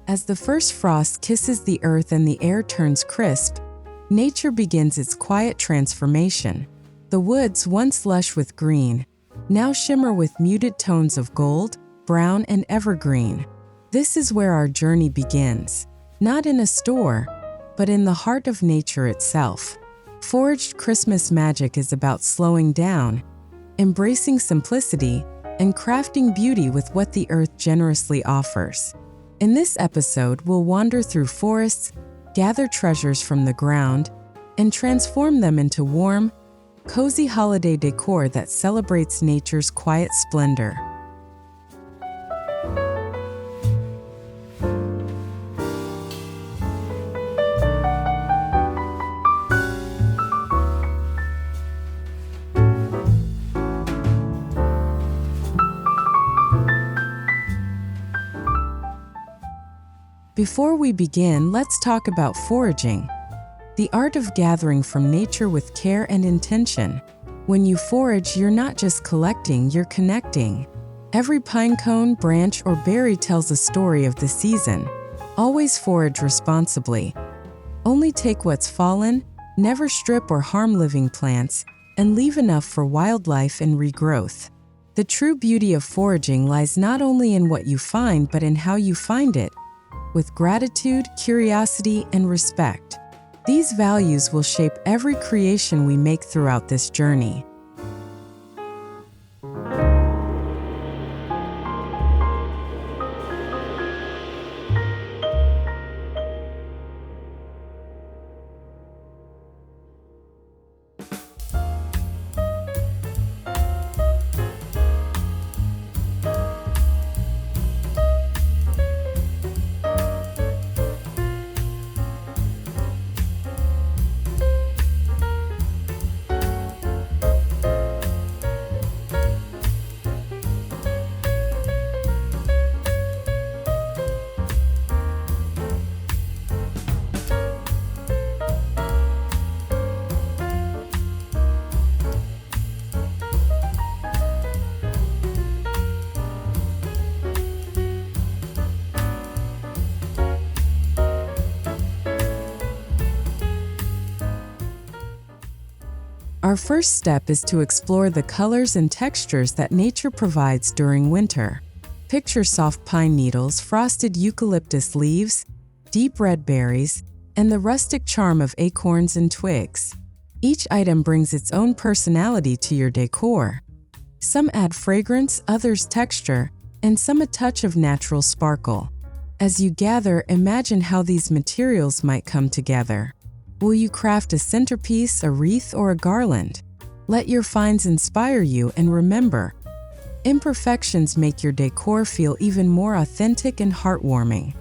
As the first frost kisses the earth and the air turns crisp, nature begins its quiet transformation. The woods, once lush with green, now shimmer with muted tones of gold, brown, and evergreen. This is where our journey begins, not in a store, but in the heart of nature itself. Foraged Christmas Magic is about slowing down, embracing simplicity, and crafting beauty with what the earth generously offers. In this episode, we'll wander through forests, gather treasures from the ground, and transform them into warm, cozy holiday decor that celebrates nature's quiet splendor. Before we begin, let's talk about foraging, the art of gathering from nature with care and intention. When you forage, you're not just collecting, you're connecting. Every pinecone, branch, or berry tells a story of the season. Always forage responsibly. Only take what's fallen, never strip or harm living plants, and leave enough for wildlife and regrowth. The true beauty of foraging lies not only in what you find, but in how you find it. With gratitude, curiosity, and respect. These values will shape every creation we make throughout this journey. Our first step is to explore the colors and textures that nature provides during winter. Picture soft pine needles, frosted eucalyptus leaves, deep red berries, and the rustic charm of acorns and twigs. Each item brings its own personality to your decor. Some add fragrance, others texture, and some a touch of natural sparkle. As you gather, imagine how these materials might come together. Will you craft a centerpiece, a wreath, or a garland? Let your finds inspire you, and remember, imperfections make your decor feel even more authentic and heartwarming.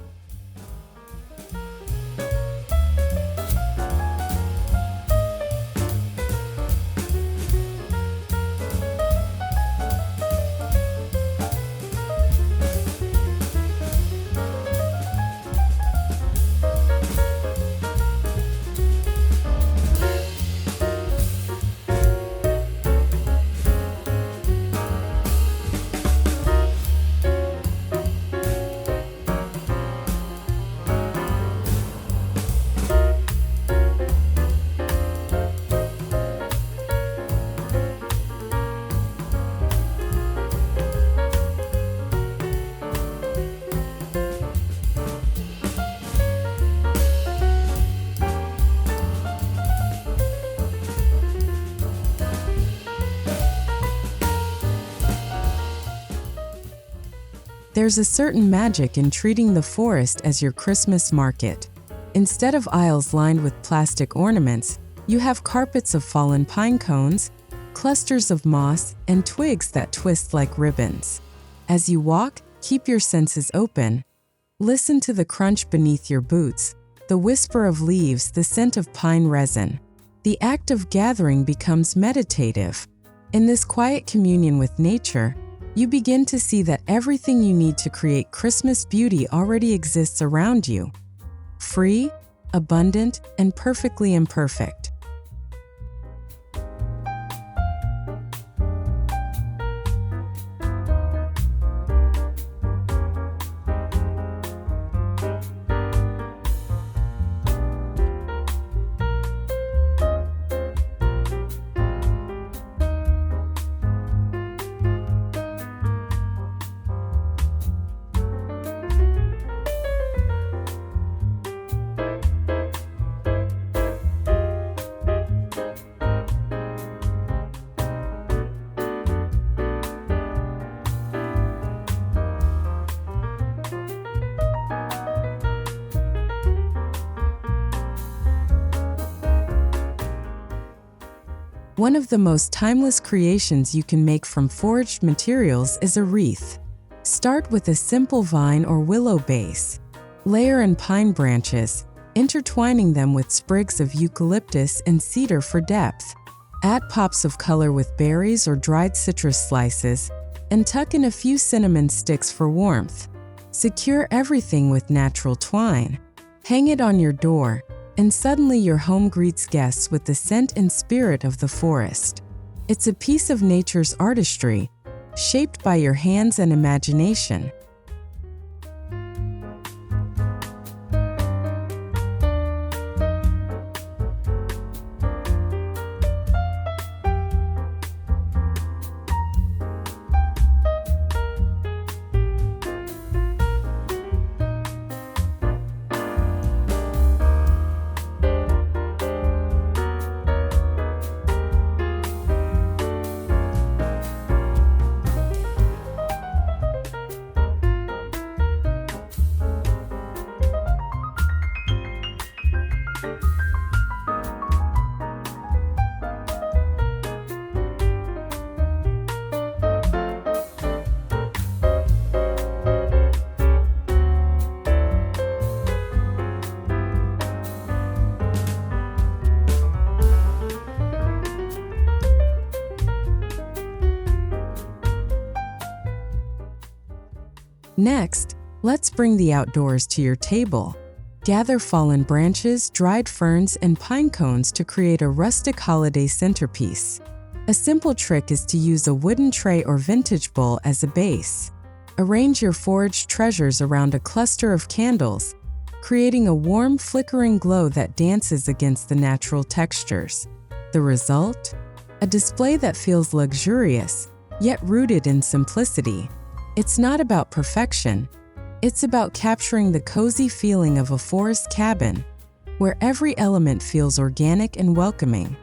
There's a certain magic in treating the forest as your Christmas market. Instead of aisles lined with plastic ornaments, you have carpets of fallen pine cones, clusters of moss, and twigs that twist like ribbons. As you walk, keep your senses open. Listen to the crunch beneath your boots, the whisper of leaves, the scent of pine resin. The act of gathering becomes meditative. In this quiet communion with nature, you begin to see that everything you need to create Christmas beauty already exists around you. Free, abundant, and perfectly imperfect. One of the most timeless creations you can make from foraged materials is a wreath. Start with a simple vine or willow base. Layer in pine branches, intertwining them with sprigs of eucalyptus and cedar for depth. Add pops of color with berries or dried citrus slices, and tuck in a few cinnamon sticks for warmth. Secure everything with natural twine. Hang it on your door, and suddenly your home greets guests with the scent and spirit of the forest. It's a piece of nature's artistry, shaped by your hands and imagination. Next, let's bring the outdoors to your table. Gather fallen branches, dried ferns, and pine cones to create a rustic holiday centerpiece. A simple trick is to use a wooden tray or vintage bowl as a base. Arrange your foraged treasures around a cluster of candles, creating a warm, flickering glow that dances against the natural textures. The result? A display that feels luxurious, yet rooted in simplicity. It's not about perfection. It's about capturing the cozy feeling of a forest cabin, where every element feels organic and welcoming.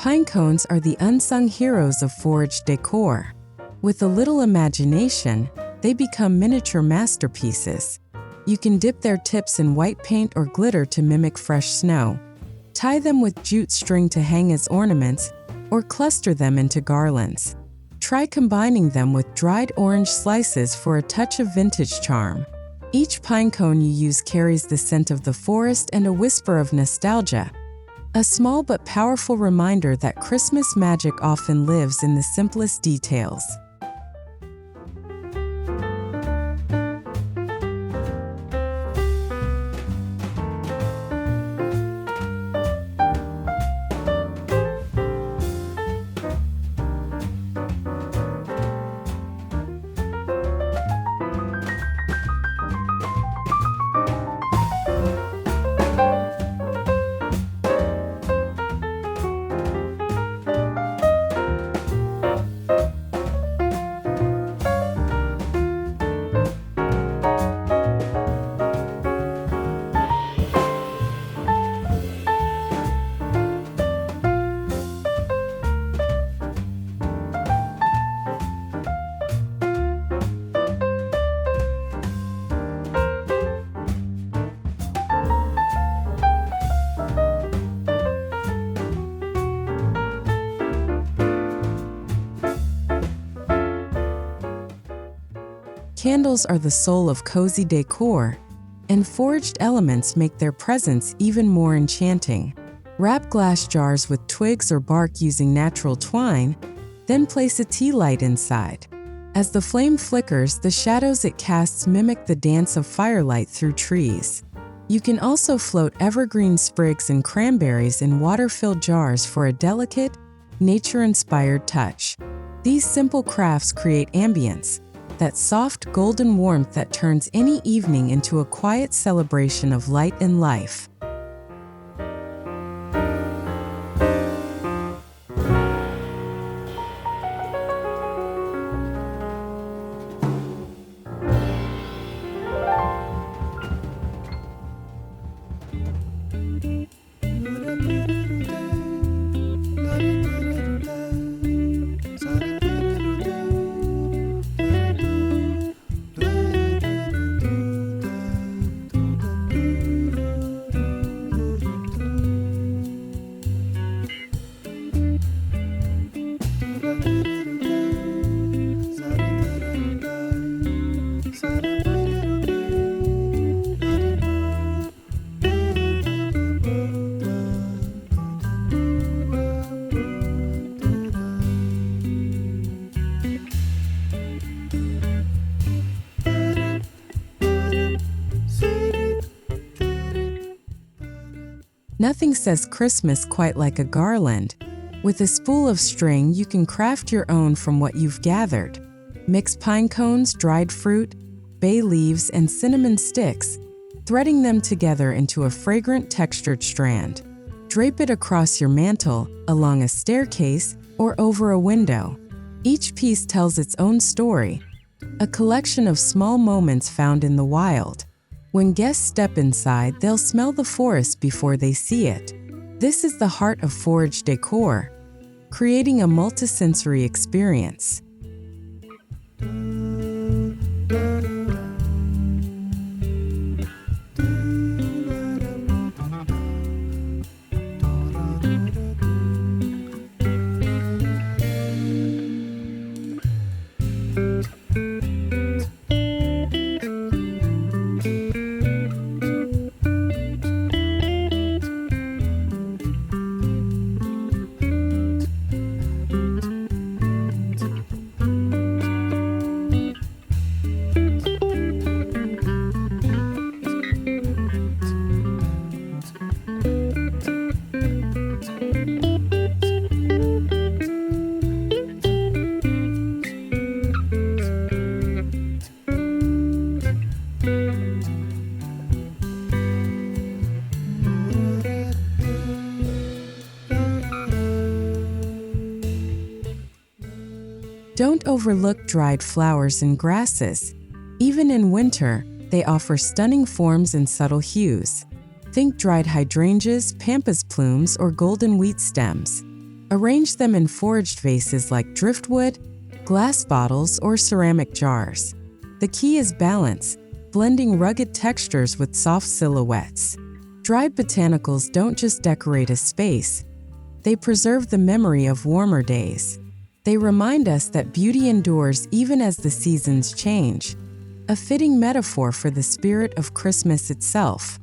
Pinecones are the unsung heroes of foraged decor. With a little imagination, they become miniature masterpieces. You can dip their tips in white paint or glitter to mimic fresh snow. Tie them with jute string to hang as ornaments, or cluster them into garlands. Try combining them with dried orange slices for a touch of vintage charm. Each pinecone you use carries the scent of the forest and a whisper of nostalgia. A small but powerful reminder that Christmas magic often lives in the simplest details. Candles are the soul of cozy decor, and foraged elements make their presence even more enchanting. Wrap glass jars with twigs or bark using natural twine, Then place a tea light inside. As the flame flickers, the shadows it casts mimic the dance of firelight through trees. You can also float evergreen sprigs and cranberries in water-filled jars for a delicate, nature-inspired touch. These simple crafts create ambience, that soft golden warmth that turns any evening into a quiet celebration of light and life. Nothing says Christmas quite like a garland. With a spool of string, you can craft your own from what you've gathered. Mix pine cones, dried fruit, bay leaves, and cinnamon sticks, threading them together into a fragrant textured strand. Drape it across your mantle, along a staircase, or over a window. Each piece tells its own story, a collection of small moments found in the wild. When guests step inside, they'll smell the forest before they see it. This is the heart of Foraged Decor, creating a multisensory experience. Don't overlook dried flowers and grasses. Even in winter, they offer stunning forms and subtle hues. Think dried hydrangeas, pampas plumes, or golden wheat stems. Arrange them in foraged vases like driftwood, glass bottles, or ceramic jars. The key is balance, blending rugged textures with soft silhouettes. Dried botanicals don't just decorate a space, they preserve the memory of warmer days. They remind us that beauty endures even as the seasons change, a fitting metaphor for the spirit of Christmas itself.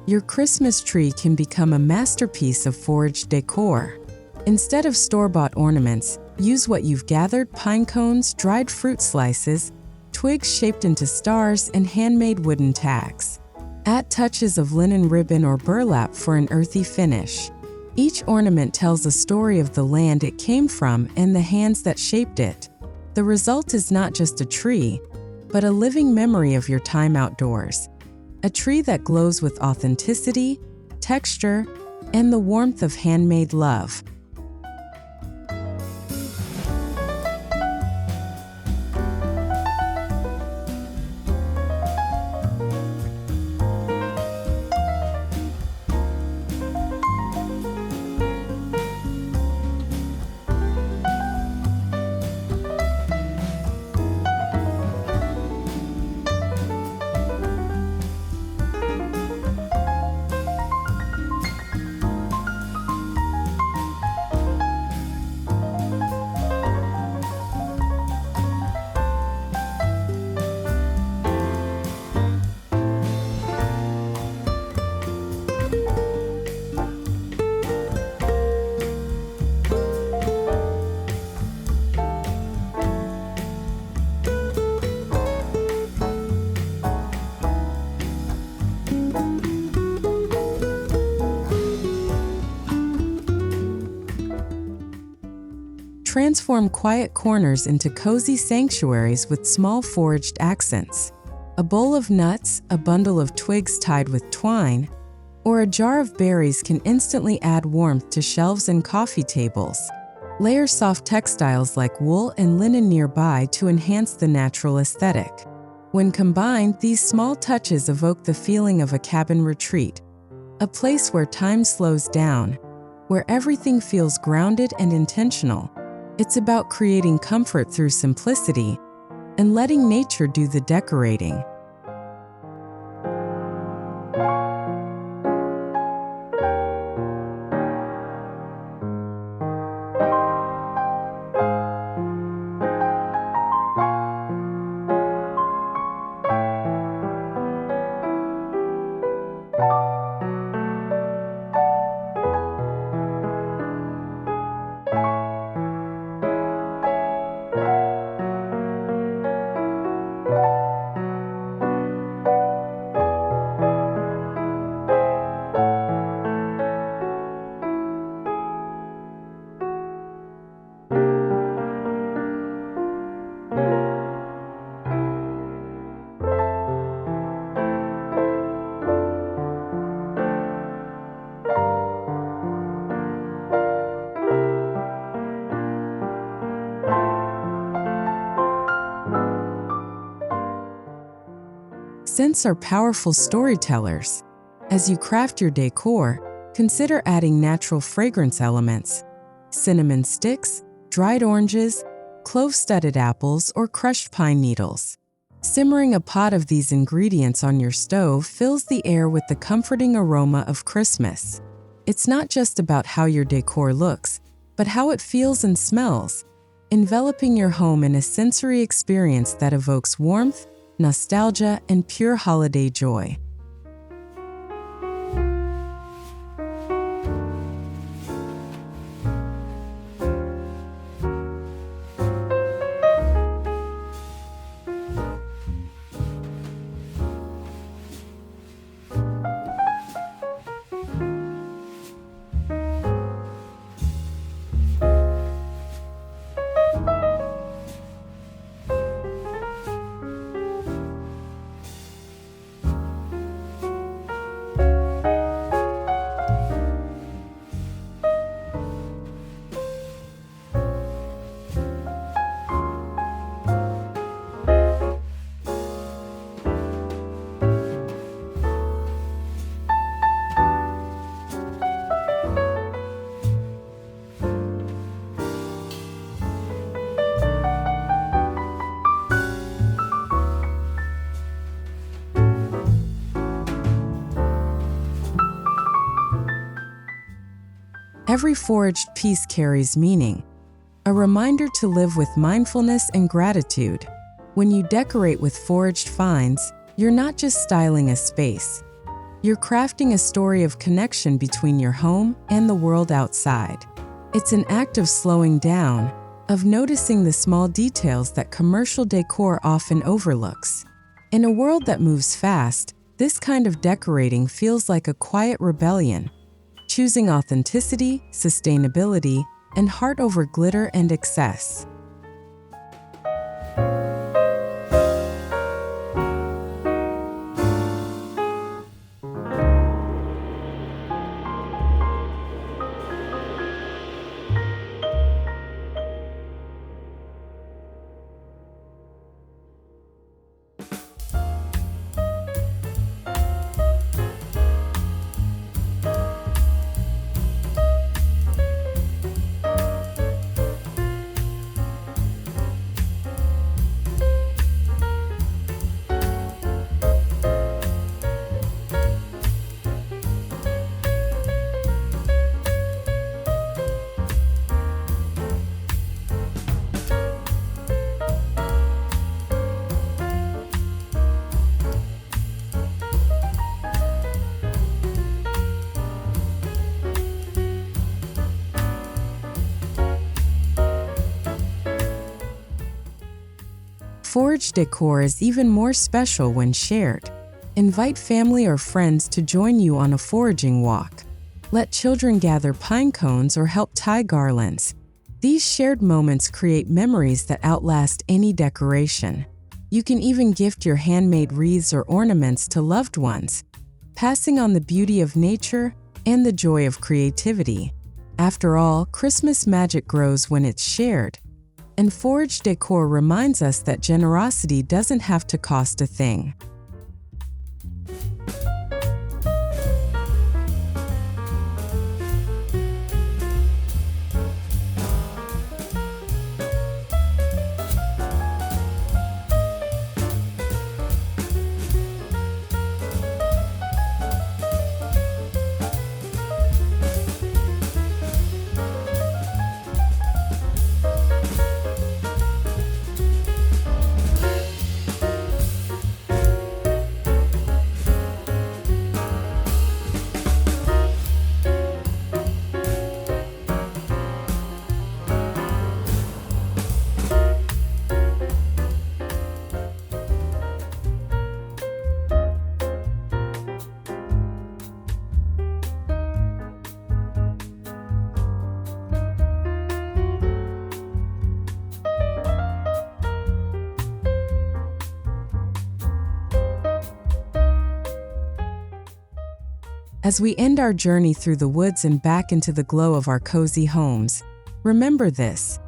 Your Christmas tree can become a masterpiece of foraged decor. Instead of store-bought ornaments, use what you've gathered: pine cones, dried fruit slices, twigs shaped into stars, and handmade wooden tags. Add touches of linen ribbon or burlap for an earthy finish. Each ornament tells a story of the land it came from and the hands that shaped it. The result is not just a tree, but a living memory of your time outdoors. A tree that glows with authenticity, texture, and the warmth of handmade love. Transform quiet corners into cozy sanctuaries with small foraged accents. A bowl of nuts, a bundle of twigs tied with twine, or a jar of berries can instantly add warmth to shelves and coffee tables. Layer soft textiles like wool and linen nearby to enhance the natural aesthetic. When combined, these small touches evoke the feeling of a cabin retreat, a place where time slows down, where everything feels grounded and intentional. It's about creating comfort through simplicity and letting nature do the decorating. Scents are powerful storytellers. As you craft your decor, consider adding natural fragrance elements: cinnamon sticks, dried oranges, clove-studded apples, or crushed pine needles. Simmering a pot of these ingredients on your stove fills the air with the comforting aroma of Christmas. It's not just about how your decor looks, but how it feels and smells, enveloping your home in a sensory experience that evokes warmth, nostalgia, and pure holiday joy. Every foraged piece carries meaning, a reminder to live with mindfulness and gratitude. When you decorate with foraged finds, you're not just styling a space. You're crafting a story of connection between your home and the world outside. It's an act of slowing down, of noticing the small details that commercial decor often overlooks. In a world that moves fast, this kind of decorating feels like a quiet rebellion, choosing authenticity, sustainability, and heart over glitter and excess. Foraged decor is even more special when shared. Invite family or friends to join you on a foraging walk. Let children gather pine cones or help tie garlands. These shared moments create memories that outlast any decoration. You can even gift your handmade wreaths or ornaments to loved ones, passing on the beauty of nature and the joy of creativity. After all, Christmas magic grows when it's shared. And foraged decor reminds us that generosity doesn't have to cost a thing. As we end our journey through the woods and back into the glow of our cozy homes, remember this: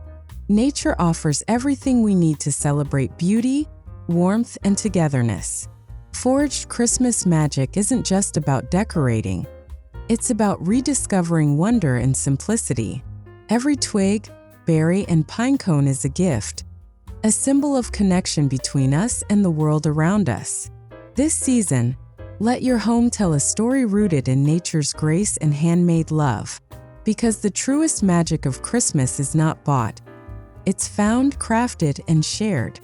nature offers everything we need to celebrate beauty, warmth, and togetherness. Foraged Christmas magic isn't just about decorating. It's about rediscovering wonder and simplicity. Every twig, berry, and pinecone is a gift, a symbol of connection between us and the world around us. This season, let your home tell a story rooted in nature's grace and handmade love, because the truest magic of Christmas is not bought. It's found, crafted, and shared.